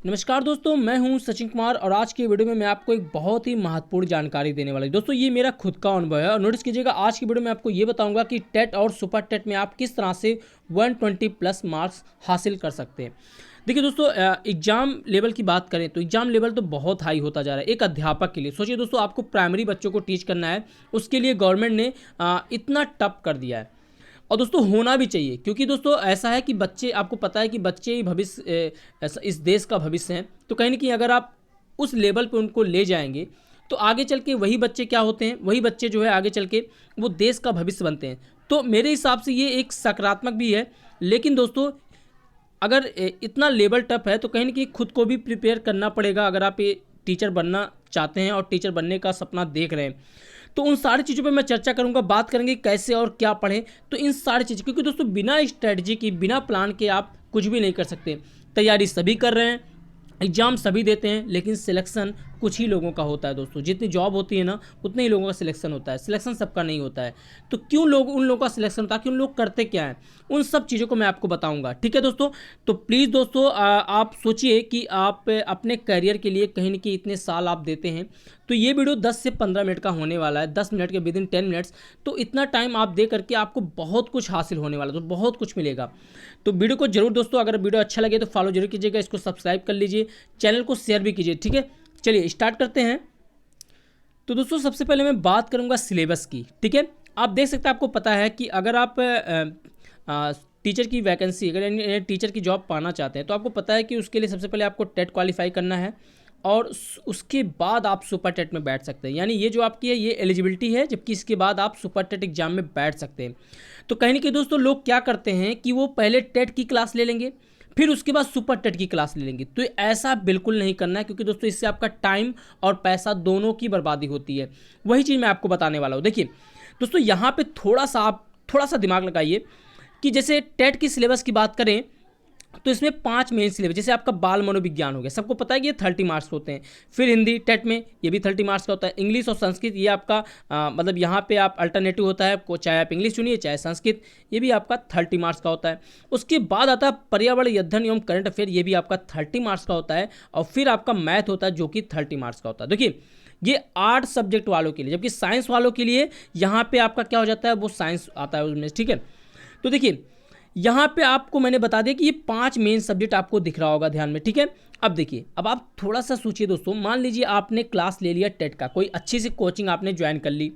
नमस्कार दोस्तों, मैं हूं सचिन कुमार और आज की वीडियो में मैं आपको एक बहुत ही महत्वपूर्ण जानकारी देने वाला हूं। दोस्तों ये मेरा खुद का अनुभव है और नोटिस कीजिएगा, आज की वीडियो में आपको ये बताऊंगा कि टेट और सुपर टेट में आप किस तरह से 120 प्लस मार्क्स हासिल कर सकते हैं। देखिए दोस्तों, एग्जाम लेवल की बात करें तो एग्जाम लेवल तो बहुत हाई होता जा रहा है एक अध्यापक के लिए। सोचिए दोस्तों, आपको प्राइमरी बच्चों को टीच करना है, उसके लिए गवर्नमेंट ने इतना टफ कर दिया है। और दोस्तों होना भी चाहिए, क्योंकि दोस्तों ऐसा है कि बच्चे, आपको पता है कि बच्चे ही भविष्य, इस देश का भविष्य हैं। तो कहीं ना कहीं अगर आप उस लेवल पे उनको ले जाएंगे तो आगे चल के वही बच्चे क्या होते हैं, वही बच्चे जो है आगे चल के वो देश का भविष्य बनते हैं। तो मेरे हिसाब से ये एक सकारात्मक भी है। लेकिन दोस्तों अगर इतना लेवल टफ है तो कहीं ना कहीं खुद को भी प्रिपेयर करना पड़ेगा, अगर आप ये टीचर बनना चाहते हैं और टीचर बनने का सपना देख रहे हैं। तो उन सारी चीज़ों पे मैं चर्चा करूंगा, बात करेंगे कैसे और क्या पढ़ें। तो इन सारी चीज़, क्योंकि दोस्तों बिना स्ट्रेटजी की, बिना प्लान के आप कुछ भी नहीं कर सकते। तैयारी सभी कर रहे हैं, एग्जाम सभी देते हैं, लेकिन सिलेक्शन कुछ ही लोगों का होता है। दोस्तों जितनी जॉब होती है ना, उतने ही लोगों का सिलेक्शन होता है। सिलेक्शन सबका नहीं होता है। तो क्यों लोग, उन लोगों का सिलेक्शन होता है, क्यों लोग करते क्या हैं, उन सब चीज़ों को मैं आपको बताऊंगा। ठीक है दोस्तों, तो प्लीज़ दोस्तों आप सोचिए कि आप अपने करियर के लिए कहीं ना कहीं इतने साल आप देते हैं। तो ये वीडियो 10 से 15 मिनट का होने वाला है, 10 मिनट के विद इन 10 मिनट्स। तो इतना टाइम आप दे करके आपको बहुत कुछ हासिल होने वाला है, तो बहुत कुछ मिलेगा। तो वीडियो को जरूर दोस्तों, अगर वीडियो अच्छा लगे तो फॉलो जरूर कीजिएगा, इसको सब्सक्राइब कर लीजिए, चैनल को शेयर भी कीजिए। ठीक है, चलिए स्टार्ट करते हैं। तो दोस्तों सबसे पहले मैं बात करूंगा सिलेबस की। ठीक है, आप देख सकते हैं, आपको पता है कि अगर आप टीचर की वैकेंसी, अगर टीचर की जॉब पाना चाहते हैं तो आपको पता है कि उसके लिए सबसे पहले आपको टेट क्वालिफाई करना है और उसके बाद आप सुपर टेट में बैठ सकते हैं। यानी ये जो आपकी है ये एलिजिबिलिटी है, जबकि इसके बाद आप सुपर टेट एग्जाम में बैठ सकते हैं। तो कहीं ना कहीं दोस्तों लोग क्या करते हैं कि वो पहले टेट की क्लास ले लेंगे, फिर उसके बाद सुपर टेट की क्लास ले लेंगे। तो ऐसा बिल्कुल नहीं करना है, क्योंकि दोस्तों इससे आपका टाइम और पैसा दोनों की बर्बादी होती है। वही चीज़ मैं आपको बताने वाला हूँ। देखिए दोस्तों, यहाँ पे थोड़ा सा दिमाग लगाइए कि जैसे टेट की सिलेबस की बात करें तो इसमें 5 मेन सिलेबस, जैसे आपका बाल मनोविज्ञान हो गया, सबको पता है कि ये 30 मार्क्स होते हैं। फिर हिंदी टेट में ये भी 30 मार्क्स का होता है। इंग्लिश और संस्कृत ये आपका मतलब यहाँ पे आप अल्टरनेटिव होता है, चाहे आप इंग्लिश चुनिए चाहे संस्कृत, ये भी आपका 30 मार्क्स का होता है। उसके बाद आता है पर्यावरण अध्ययन एवं करंट अफेयर, ये भी आपका 30 मार्क्स का होता है। और फिर आपका मैथ होता है जो कि 30 मार्क्स का होता है। देखिए ये 8 सब्जेक्ट वालों के लिए, जबकि साइंस वालों के लिए यहाँ पे आपका क्या हो जाता है, वो साइंस आता है उसमें। ठीक है, तो देखिए यहाँ पे आपको मैंने बता दिया कि ये 5 मेन सब्जेक्ट आपको दिख रहा होगा ध्यान में। ठीक है, अब देखिए, अब आप थोड़ा सा सोचिए दोस्तों, मान लीजिए आपने क्लास ले लिया टेट का, कोई अच्छी सी कोचिंग आपने ज्वाइन कर ली।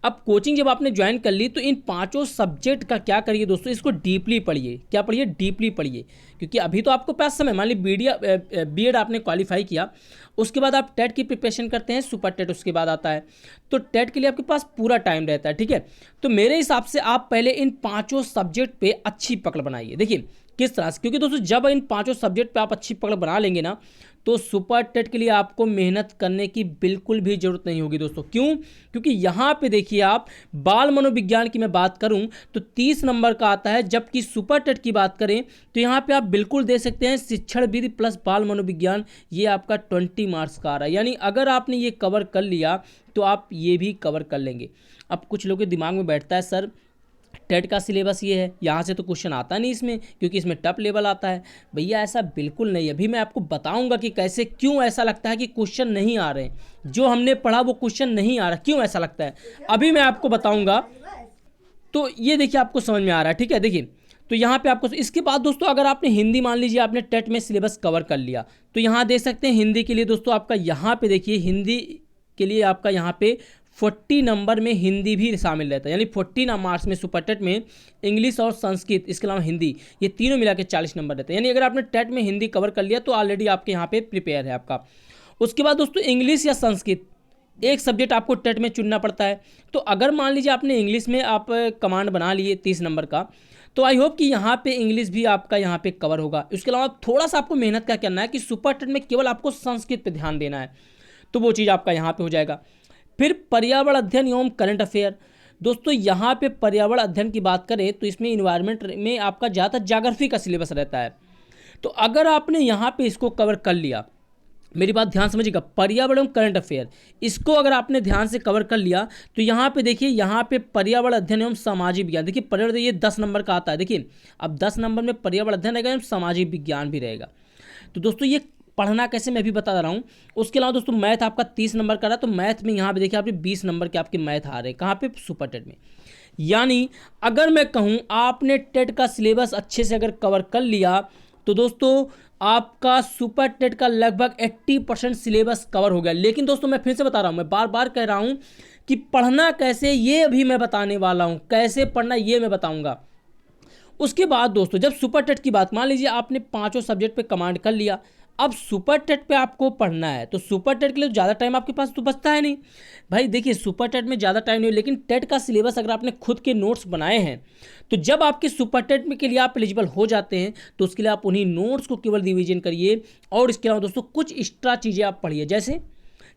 अब कोचिंग जब आपने ज्वाइन कर ली तो इन 5 सब्जेक्ट का क्या करिए दोस्तों, इसको डीपली पढ़िए। क्या पढ़िए? डीपली पढ़िए, क्योंकि अभी तो आपको पास समय, मान लीजिए बीएड आपने क्वालिफाई किया, उसके बाद आप टेट की प्रिपरेशन करते हैं, सुपर टेट उसके बाद आता है। तो टेट के लिए आपके पास पूरा टाइम रहता है। ठीक है, तो मेरे हिसाब से आप पहले इन 5 सब्जेक्ट पे अच्छी पकड़ बनाइए। देखिए किस तरह से, क्योंकि दोस्तों जब इन 5 सब्जेक्ट पे आप अच्छी पकड़ बना लेंगे ना, तो सुपर टेट के लिए आपको मेहनत करने की बिल्कुल भी जरूरत नहीं होगी दोस्तों। क्यों? क्योंकि यहाँ पे देखिए, आप बाल मनोविज्ञान की मैं बात करूँ तो 30 नंबर का आता है, जबकि सुपर टेट की बात करें तो यहाँ पे आप बिल्कुल दे सकते हैं शिक्षण विधि प्लस बाल मनोविज्ञान, ये आपका 20 मार्क्स का आ रहा है। यानी अगर आपने ये कवर कर लिया तो आप ये भी कवर कर लेंगे। अब कुछ लोगों के दिमाग में बैठता है, सर टेट का सिलेबस ये है, यहाँ से तो क्वेश्चन आता नहीं इसमें, क्योंकि इसमें टफ लेवल आता है। भैया ऐसा बिल्कुल नहीं है। अभी मैं आपको बताऊंगा कि कैसे, क्यों ऐसा लगता है कि क्वेश्चन नहीं आ रहे हैं, जो हमने पढ़ा वो क्वेश्चन नहीं आ रहा, क्यों ऐसा लगता है, अभी मैं आपको बताऊंगा। तो ये देखिए आपको समझ में आ रहा है। ठीक है, देखिए तो यहाँ पे आपको, इसके बाद दोस्तों अगर आपने हिंदी, मान लीजिए आपने टेट में सिलेबस कवर कर लिया, तो यहाँ देख सकते हैं हिंदी के लिए दोस्तों आपका यहाँ पे देखिए, हिंदी के लिए आपका यहाँ पे 40 नंबर में हिंदी भी शामिल रहता है। यानी 40 मार्क्स में सुपर टेट में इंग्लिश और संस्कृत, इसके अलावा हिंदी, ये तीनों मिला के 40 नंबर रहते हैं। यानी अगर आपने टेट में हिंदी कवर कर लिया तो ऑलरेडी आपके यहाँ पे प्रिपेयर है आपका। उसके बाद दोस्तों इंग्लिश या संस्कृत, एक सब्जेक्ट आपको टेट में चुनना पड़ता है। तो अगर मान लीजिए आपने इंग्लिश में आप कमांड बना लिए 30 नंबर का, तो आई होप कि यहाँ पे इंग्लिश भी आपका यहाँ पे कवर होगा। उसके अलावा थोड़ा सा आपको मेहनत क्या करना है कि सुपर टेट में केवल आपको संस्कृत पे ध्यान देना है, तो वो चीज़ आपका यहाँ पे हो जाएगा। फिर पर्यावरण अध्ययन एवं करंट अफेयर, दोस्तों यहाँ पे पर्यावरण अध्ययन की बात करें तो इसमें इन्वायरमेंट में आपका ज़्यादातर ज्योग्राफी का सिलेबस रहता है। तो अगर आपने यहाँ पे इसको कवर कर लिया, मेरी बात ध्यान समझिएगा, पर्यावरण करंट अफेयर, इसको अगर आपने ध्यान से कवर कर लिया तो यहाँ पे देखिए, यहाँ पे पर्यावरण अध्ययन एवं सामाजिक विज्ञान, देखिए पर्यावरण ये 10 नंबर का आता है। देखिए अब 10 नंबर में पर्यावरण अध्ययन रहेगा एवं सामाजिक विज्ञान भी रहेगा। तो दोस्तों ये पढ़ना कैसे मैं भी बता रहा हूँ। उसके अलावा दोस्तों मैथ आपका 30 नंबर का रहा, तो मैथ में यहाँ पे देखिए आपके 20 नंबर के आपके मैथ आ रहे हैं, कहाँ पे, सुपर टेट में। यानी अगर मैं कहूँ आपने टेट का सिलेबस अच्छे से अगर कवर कर लिया तो दोस्तों आपका सुपर टेट का लगभग 80% सिलेबस कवर हो गया। लेकिन दोस्तों मैं फिर से बता रहा हूँ, मैं बार बार कह रहा हूँ कि पढ़ना कैसे ये अभी मैं बताने वाला हूँ, कैसे पढ़ना ये मैं बताऊँगा। उसके बाद दोस्तों जब सुपर टेट की बात, मान लीजिए आपने पांचों सब्जेक्ट पे कमांड कर लिया, अब सुपर टेट पे आपको पढ़ना है, तो सुपर टेट के लिए ज़्यादा टाइम आपके पास तो बचता है नहीं भाई। देखिए सुपर टेट में ज़्यादा टाइम नहीं, लेकिन टेट का सिलेबस अगर आपने खुद के नोट्स बनाए हैं तो जब आपके सुपर टेट में के लिए आप एलिजिबल हो जाते हैं तो उसके लिए आप उन्हीं नोट्स को केवल रिवीजन करिए। और इसके अलावा दोस्तों कुछ एक्स्ट्रा चीज़ें आप पढ़िए,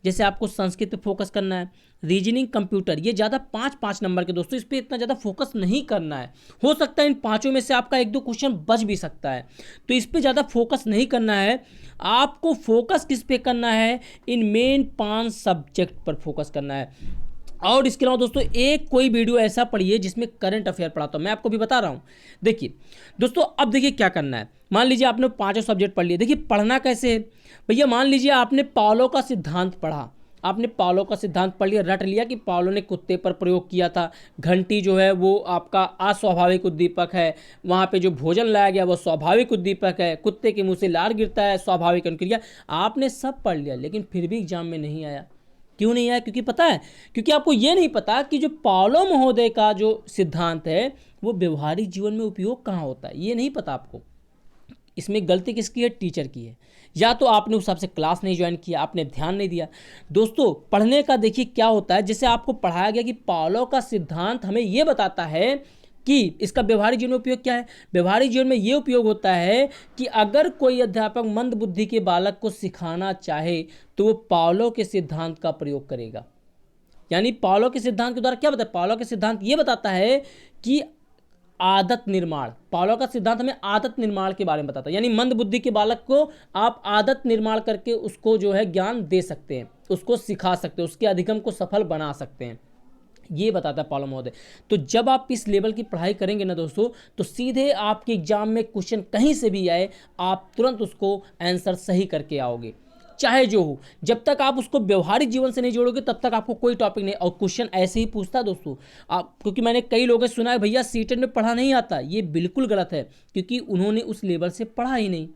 जैसे आपको संस्कृत पे फोकस करना है, रीजनिंग, कंप्यूटर, ये ज़्यादा 5-5 नंबर के दोस्तों, इस पर इतना ज़्यादा फोकस नहीं करना है। हो सकता है इन पाँचों में से आपका 1-2 क्वेश्चन बच भी सकता है, तो इस पर ज़्यादा फोकस नहीं करना है। आपको फोकस किस पे करना है, इन मेन 5 सब्जेक्ट पर फोकस करना है। और इसके अलावा दोस्तों एक कोई वीडियो ऐसा पढ़िए जिसमें करंट अफेयर पढ़ाता हूँ, मैं आपको भी बता रहा हूँ। देखिए दोस्तों अब देखिए क्या करना है, मान लीजिए आपने पांचों सब्जेक्ट पढ़ लिए। देखिए पढ़ना कैसे है भैया, मान लीजिए आपने पावलो का सिद्धांत पढ़ा, आपने पावलो का सिद्धांत पढ़ लिया, रट लिया कि पावलो ने कुत्ते पर प्रयोग किया था, घंटी जो है वो आपका अस्वाभाविक उद्दीपक है, वहाँ पे जो भोजन लाया गया वो स्वाभाविक उद्दीपक है, कुत्ते के मुंह से लार गिरता है स्वाभाविक अनुक्रिया। आपने सब पढ़ लिया लेकिन फिर भी एग्जाम में नहीं आया। क्यों नहीं आया? क्योंकि पता है, क्योंकि आपको ये नहीं पता कि जो पावलो महोदय का जो सिद्धांत है वो व्यवहारिक जीवन में उपयोग कहाँ होता है, ये नहीं पता आपको। इसमें गलती किसकी है? टीचर की है, या तो आपने उस हिसाब से क्लास नहीं ज्वाइन किया, आपने ध्यान नहीं दिया। दोस्तों पढ़ने का देखिए क्या होता है, जैसे आपको पढ़ाया गया कि पावलो का सिद्धांत हमें ये बताता है कि इसका व्यवहारिक जीवन में उपयोग क्या है। व्यवहारिक जीवन में ये उपयोग होता है कि अगर कोई अध्यापक मंद बुद्धि के बालक को सिखाना चाहे तो वो पावलो के सिद्धांत का प्रयोग करेगा। यानी पावलो के सिद्धांत के द्वारा क्या बताया, पावलो के सिद्धांत ये बताता है कि आदत निर्माण, पावलो का सिद्धांत हमें आदत निर्माण के बारे में बताता है। यानी मंद बुद्धि के बालक को आप आदत निर्माण करके उसको जो है ज्ञान दे सकते हैं, उसको सिखा सकते हैं, उसके अधिगम को सफल बना सकते हैं, ये बताता है पावलो महोदय। तो जब आप इस लेवल की पढ़ाई करेंगे ना दोस्तों, तो सीधे आपके एग्जाम में क्वेश्चन कहीं से भी आए आप तुरंत उसको आंसर सही करके आओगे, चाहे जो हो। जब तक आप उसको व्यवहारिक जीवन से नहीं जोड़ोगे तब तक आपको कोई टॉपिक नहीं। और क्वेश्चन ऐसे ही पूछता है दोस्तों आप, क्योंकि मैंने कई लोगों से सुना है भैया सीटेट में पढ़ा नहीं आता, ये बिल्कुल गलत है, क्योंकि उन्होंने उस लेवल से पढ़ा ही नहीं।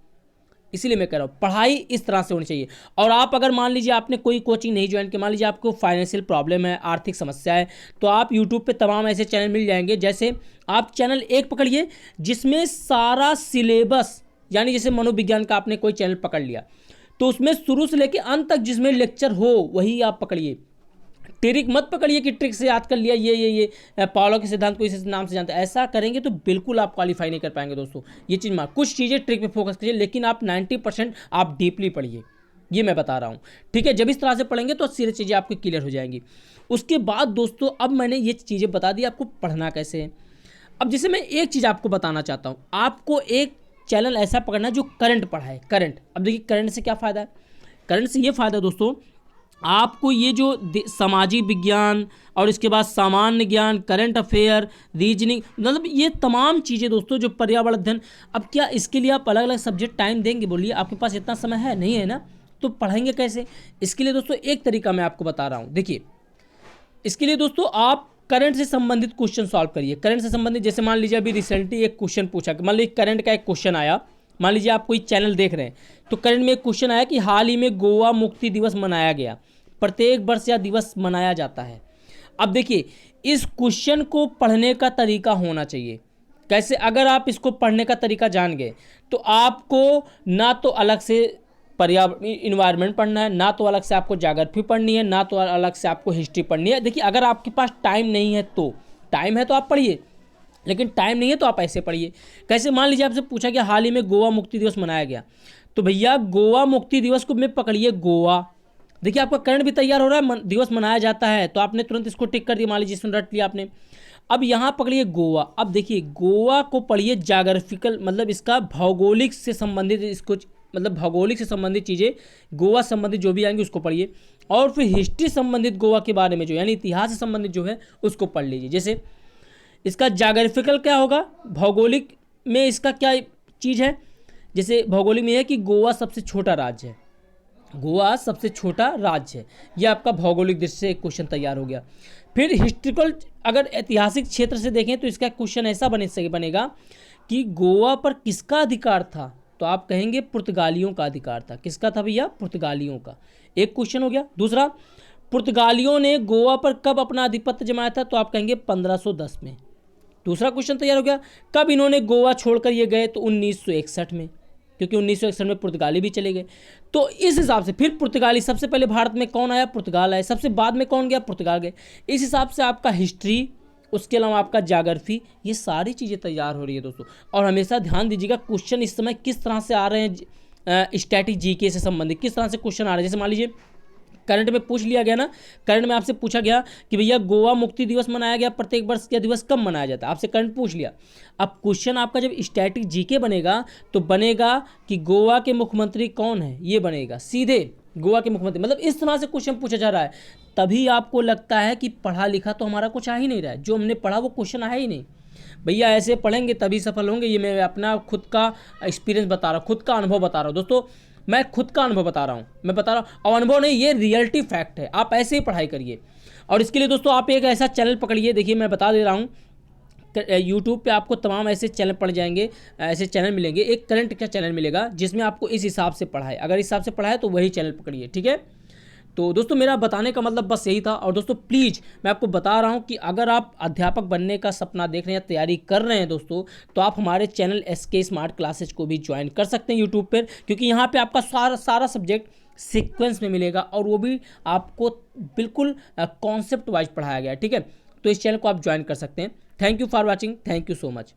इसीलिए मैं कह रहा हूँ पढ़ाई इस तरह से होनी चाहिए। और आप अगर मान लीजिए आपने कोई कोचिंग नहीं ज्वाइन की, मान लीजिए आपको फाइनेंशियल प्रॉब्लम है, आर्थिक समस्या है, तो आप यूट्यूब पे तमाम ऐसे चैनल मिल जाएंगे। जैसे आप चैनल एक पकड़िए जिसमें सारा सिलेबस, यानी जैसे मनोविज्ञान का आपने कोई चैनल पकड़ लिया तो उसमें शुरू से लेकर अंत तक जिसमें लेक्चर हो वही आप पकड़िए। ट्रिक मत पकड़िए कि ट्रिक से याद कर लिया ये पावलो के सिद्धांत को इस नाम से जानते हैं। ऐसा करेंगे तो बिल्कुल आप क्वालिफाई नहीं कर पाएंगे दोस्तों। ये चीज़ मार, कुछ चीज़ें ट्रिक पे फोकस करिए, लेकिन आप 90% आप डीपली पढ़िए, ये मैं बता रहा हूँ, ठीक है। जब इस तरह से पढ़ेंगे तो सारी चीज़ें आपकी क्लियर हो जाएंगी। उसके बाद दोस्तों अब मैंने ये चीज़ें बता दी आपको पढ़ना कैसे है। अब जैसे मैं एक चीज़ आपको बताना चाहता हूँ, आपको एक चैनल ऐसा पकड़ना है जो करंट पढ़ाए, करंट। अब देखिए करंट से क्या फ़ायदा है, करंट से ये फ़ायदा दोस्तों, आपको ये जो सामाजिक विज्ञान और इसके बाद सामान्य ज्ञान, करंट अफेयर, रीजनिंग, मतलब ये तमाम चीज़ें दोस्तों जो पर्यावरण अध्ययन, अब क्या इसके लिए आप अलग अलग सब्जेक्ट टाइम देंगे? बोलिए, आपके पास इतना समय है नहीं, है ना? तो पढ़ेंगे कैसे? इसके लिए दोस्तों एक तरीका मैं आपको बता रहा हूँ। देखिए इसके लिए दोस्तों आप करंट से संबंधित क्वेश्चन सॉल्व करिए। करंट से संबंधित जैसे मान लीजिए अभी रिसेंटली एक क्वेश्चन पूछा, मान लीजिए करंट का एक क्वेश्चन आया, मान लीजिए आप कोई चैनल देख रहे हैं तो करंट में एक क्वेश्चन आया कि हाल ही में गोवा मुक्ति दिवस मनाया गया, प्रत्येक वर्ष यह दिवस मनाया जाता है। अब देखिए इस क्वेश्चन को पढ़ने का तरीका होना चाहिए कैसे। अगर आप इसको पढ़ने का तरीका जान गए तो आपको ना तो अलग से पर्यावरण इन्वायरमेंट पढ़ना है, ना तो अलग से आपको ज्योग्राफी पढ़नी है, ना तो अलग से आपको हिस्ट्री पढ़नी है। देखिए अगर आपके पास टाइम नहीं है, तो टाइम है तो आप पढ़िए, लेकिन टाइम नहीं है तो आप ऐसे पढ़िए। कैसे? मान लीजिए आपसे पूछा कि हाल ही में गोवा मुक्ति दिवस मनाया गया, तो भैया गोवा मुक्ति दिवस को में पकड़िए गोवा। देखिए आपका करंट भी तैयार हो रहा है, दिवस मनाया जाता है, तो आपने तुरंत इसको टिक कर दिया, मान लीजिए इसमें रट लिया आपने। अब यहाँ पकड़िए गोवा। अब देखिए गोवा को पढ़िए ज्योग्राफिकल, मतलब इसका भौगोलिक से संबंधित, इसको मतलब भौगोलिक से संबंधित चीज़ें, गोवा संबंधित जो भी आएंगी उसको पढ़िए। और फिर हिस्ट्री संबंधित गोवा के बारे में जो यानी इतिहास से संबंधित जो है उसको पढ़ लीजिए। जैसे इसका ज्योग्राफिकल क्या होगा, भौगोलिक में इसका क्या चीज़ है जैसे भौगोलिक में है कि गोवा सबसे छोटा राज्य है, गोवा सबसे छोटा राज्य है। यह आपका भौगोलिक दृष्टि से एक क्वेश्चन तैयार हो गया। फिर हिस्ट्रिकल, अगर ऐतिहासिक क्षेत्र से देखें तो इसका क्वेश्चन ऐसा बनेगा कि गोवा पर किसका अधिकार था, तो आप कहेंगे पुर्तगालियों का अधिकार था। किसका था भैया? पुर्तगालियों का। एक क्वेश्चन हो गया। दूसरा, पुर्तगालियों ने गोवा पर कब अपना आधिपत्य जमाया था, तो आप कहेंगे 1510 में। दूसरा क्वेश्चन तैयार हो गया। कब इन्होंने गोवा छोड़कर ये गए, तो 1961 में, क्योंकि 1961 में पुर्तगाली भी चले गए। तो इस हिसाब से फिर पुर्तगाली, सबसे पहले भारत में कौन आया? पुर्तगाल आया। सबसे बाद में कौन गया? पुर्तगाल गए। इस हिसाब से आपका हिस्ट्री, उसके अलावा आपका ज्योग्राफी, ये सारी चीज़ें तैयार हो रही है दोस्तों। और हमेशा ध्यान दीजिएगा क्वेश्चन इस समय किस तरह से आ रहे हैं, स्टैटिक जीके से संबंधित किस तरह से क्वेश्चन आ रहे हैं। जैसे मान लीजिए करंट में पूछ लिया गया ना, करंट में आपसे पूछा गया कि भैया गोवा मुक्ति दिवस मनाया गया प्रत्येक वर्ष का दिवस कब मनाया जाता है, आपसे करंट पूछ लिया। अब क्वेश्चन आपका जब स्टैटिक जीके बनेगा तो बनेगा कि गोवा के मुख्यमंत्री कौन है, ये बनेगा सीधे गोवा के मुख्यमंत्री। मतलब इस तरह से क्वेश्चन पूछा जा रहा है, तभी आपको लगता है कि पढ़ा लिखा तो हमारा कुछ आ ही नहीं रहा है, जो हमने पढ़ा वो क्वेश्चन आया ही नहीं। भैया ऐसे पढ़ेंगे तभी सफल होंगे। ये मैं अपना खुद का एक्सपीरियंस बता रहा हूँ, खुद का अनुभव बता रहा हूँ दोस्तों। मैं खुद का अनुभव बता रहा हूँ, मैं बता रहा हूँ, और अनुभव नहीं, ये रियलिटी फैक्ट है। आप ऐसे ही पढ़ाई करिए। और इसके लिए दोस्तों आप एक ऐसा चैनल पकड़िए, देखिए मैं बता दे रहा हूँ, यूट्यूब पे आपको तमाम ऐसे चैनल पड़ जाएंगे, ऐसे चैनल मिलेंगे। एक करंट का चैनल मिलेगा जिसमें आपको इस हिसाब से पढ़ाए, अगर इस हिसाब से पढ़ाए तो वही चैनल पकड़िए, ठीक है। तो दोस्तों मेरा बताने का मतलब बस यही था। और दोस्तों प्लीज़ मैं आपको बता रहा हूं कि अगर आप अध्यापक बनने का सपना देख रहे हैं, तैयारी कर रहे हैं दोस्तों, तो आप हमारे चैनल SK स्मार्ट क्लासेज को भी ज्वाइन कर सकते हैं यूट्यूब पर, क्योंकि यहाँ पे आपका सारा सब्जेक्ट सीक्वेंस में मिलेगा और वो भी आपको बिल्कुल कॉन्सेप्ट वाइज पढ़ाया गया है, ठीक है। तो इस चैनल को आप ज्वाइन कर सकते हैं। Thank you for watching, thank you so much.